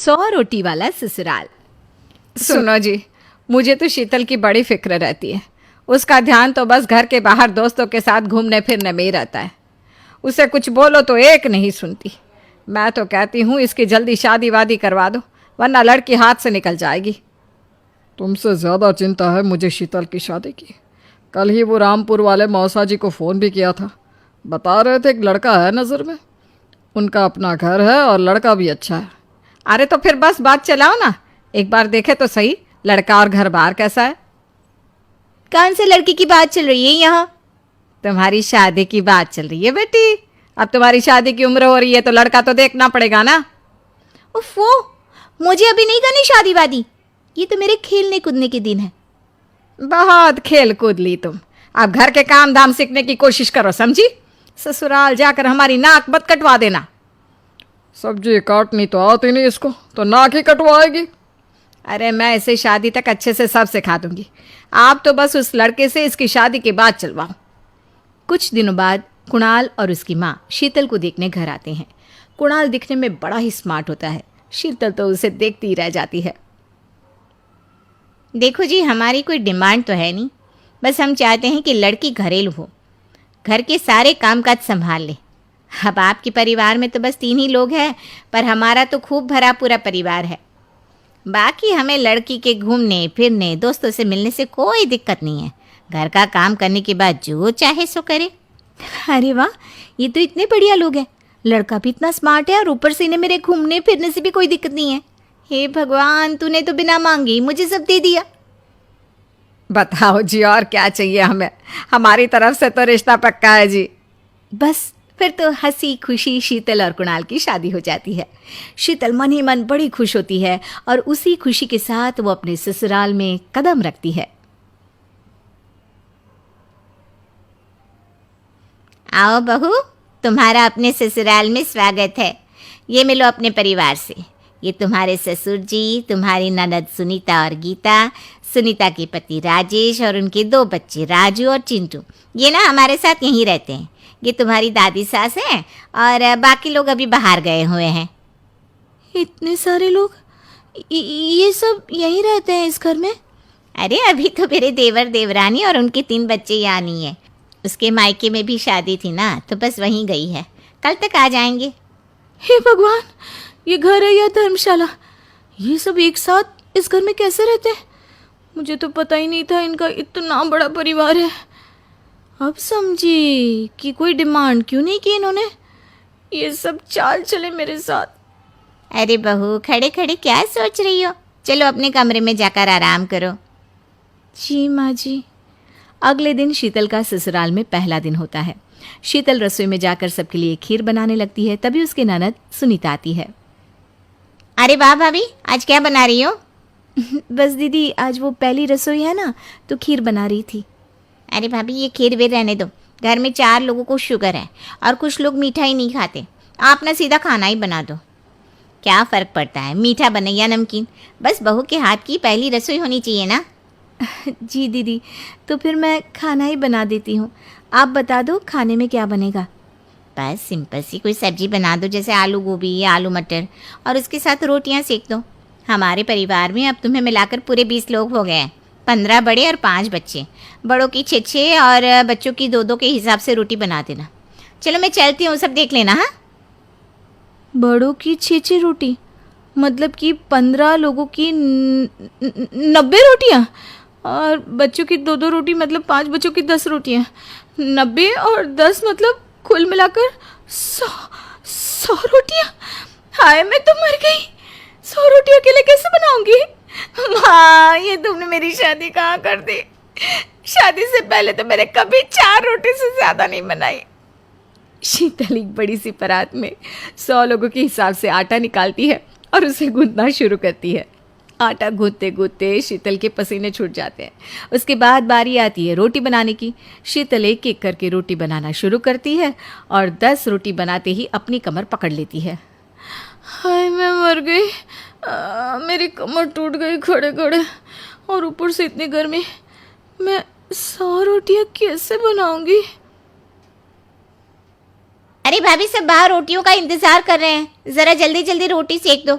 100 रोटी वाला ससुराल। सुनो जी, मुझे तो शीतल की बड़ी फिक्र रहती है। उसका ध्यान तो बस घर के बाहर दोस्तों के साथ घूमने फिरने में ही रहता है। उसे कुछ बोलो तो एक नहीं सुनती। मैं तो कहती हूँ इसकी जल्दी शादी वादी करवा दो, वरना लड़की हाथ से निकल जाएगी। तुमसे ज़्यादा चिंता है मुझे शीतल की शादी की। कल ही वो रामपुर वाले मौसा जी को फ़ोन भी किया था। बता रहे थे एक लड़का है नज़र में, उनका अपना घर है और लड़का भी अच्छा है। अरे तो फिर बस बात चलाओ ना, एक बार देखे तो सही लड़का और घर बार कैसा है। कौन से लड़की की बात चल रही है यहाँ? तुम्हारी शादी की बात चल रही है बेटी। अब तुम्हारी शादी की उम्र हो रही है तो लड़का तो देखना पड़ेगा ना। उफ़ो, मुझे अभी नहीं करनी शादी वादी। ये तो मेरे खेलने कूदने के दिन है। बहुत खेल कूद ली तुम, अब घर के काम धाम सीखने की कोशिश करो, समझी? ससुराल जाकर हमारी नाक मत कटवा देना। सब्जी काटनी तो आती नहीं इसको, तो नाक ही कटवाएगी। अरे मैं इसे शादी तक अच्छे से सब सिखा दूंगी। आप तो बस उस लड़के से इसकी शादी के बाद चलवाओ। कुछ दिनों बाद कुणाल और उसकी माँ शीतल को देखने घर आते हैं। कुणाल दिखने में बड़ा ही स्मार्ट होता है। शीतल तो उसे देखती ही रह जाती है। देखो जी, हमारी कोई डिमांड तो है नहीं, बस हम चाहते हैं कि लड़की घरेलू हो, घर के सारे कामकाज संभाल ले। अब आपके परिवार में तो बस 3 ही लोग हैं, पर हमारा तो खूब भरा पूरा परिवार है। बाकी हमें लड़की के घूमने फिरने दोस्तों से मिलने से कोई दिक्कत नहीं है। घर का काम करने के बाद जो चाहे सो करे। अरे वाह, ये तो इतने बढ़िया लोग हैं। लड़का भी इतना स्मार्ट है और ऊपर से इन्हें मेरे घूमने फिरने से भी कोई दिक्कत नहीं है। हे भगवान, तूने तो बिना मांगे ही मुझे सब दे दिया। बताओ जी, और क्या चाहिए हमें? हमारी तरफ से तो रिश्ता पक्का है जी। बस फिर तो हंसी खुशी शीतल और कुणाल की शादी हो जाती है। शीतल मन ही मन बड़ी खुश होती है और उसी खुशी के साथ वो अपने ससुराल में कदम रखती है। आओ बहू, तुम्हारा अपने ससुराल में स्वागत है। ये मिलो अपने परिवार से। ये तुम्हारे ससुर जी, तुम्हारी ननद सुनीता और गीता, सुनीता के पति राजेश और उनके 2 बच्चे राजू और चिंटू। ये ना हमारे साथ यहीं रहते हैं। ये तुम्हारी दादी सास हैं और बाकी लोग अभी बाहर गए हुए हैं। इतने सारे लोग, ये सब यहीं रहते हैं इस घर में? अरे अभी तो मेरे देवर देवरानी और उनके 3 बच्चे यहाँ नहीं है। उसके मायके में भी शादी थी ना, तो बस वहीं गई है। कल तक आ जाएंगे। हे भगवान, ये घर है या धर्मशाला? ये सब एक साथ इस घर में कैसे रहते हैं? मुझे तो पता ही नहीं था इनका इतना बड़ा परिवार है। अब समझी कि कोई डिमांड क्यों नहीं की इन्होंने। ये सब चाल चले मेरे साथ। अरे बहू, खड़े खड़े क्या सोच रही हो? चलो अपने कमरे में जाकर आराम करो। जी माँ जी। अगले दिन शीतल का ससुराल में पहला दिन होता है। शीतल रसोई में जाकर सबके लिए खीर बनाने लगती है। तभी उसकी ननद सुनीता आती है। अरे वाह भाभी, आज क्या बना रही हो? बस दीदी, आज वो पहली रसोई है ना, तो खीर बना रही थी। अरे भाभी, ये खीर वीर रहने दो। घर में 4 लोगों को शुगर है और कुछ लोग मीठा ही नहीं खाते। आप ना सीधा खाना ही बना दो। क्या फ़र्क पड़ता है मीठा बने या नमकीन? बस बहू के हाथ की पहली रसोई होनी चाहिए ना। जी दीदी, तो फिर मैं खाना ही बना देती हूँ। आप बता दो खाने में क्या बनेगा? बस सिंपल सी कोई सब्जी बना दो, जैसे आलू गोभी या आलू मटर, और उसके साथ रोटियां सेक दो। हमारे परिवार में अब तुम्हें मिलाकर पूरे 20 लोग हो गए हैं। 15 बड़े और 5 बच्चे। बड़ों की 6-6 और बच्चों की 2-2 के हिसाब से रोटी बना देना। चलो मैं चलती हूँ, सब देख लेना। हाँ, बड़ों की 6-6 रोटी, मतलब कि 15 लोगों की 90 रोटियाँ, और बच्चों की 2-2 रोटी, मतलब 5 बच्चों की 10 रोटियाँ। 90 और 10 मतलब कुल मिलाकर 100 रोटियाँ। हाय, मैं तो मर गई। 100 रोटी अकेले कैसे बनाऊंगी? माँ, ये तुमने मेरी शादी कहाँ कर दी? शादी से पहले तो मैंने कभी 4 रोटी से ज़्यादा नहीं बनाई। शीतल एक बड़ी सी परात में 100 लोगों के हिसाब से आटा निकालती है और उसे गूंथना शुरू करती है। आटा गूंथते गूंथते शीतल के पसीने छूट जाते हैं। उसके बाद बारी आती है रोटी बनाने की। शीतल एक एक करके रोटी बनाना शुरू करती है और 10 रोटी बनाते ही अपनी कमर पकड़ लेती है। हाय, मैं मर गई। मेरी कमर टूट गई खड़े खड़े, और ऊपर से इतनी गर्मी। मैं 100 रोटियाँ कैसे बनाऊंगी? अरे भाभी, सब बाहर रोटियों का इंतजार कर रहे हैं। ज़रा जल्दी जल्दी रोटी सेक दो।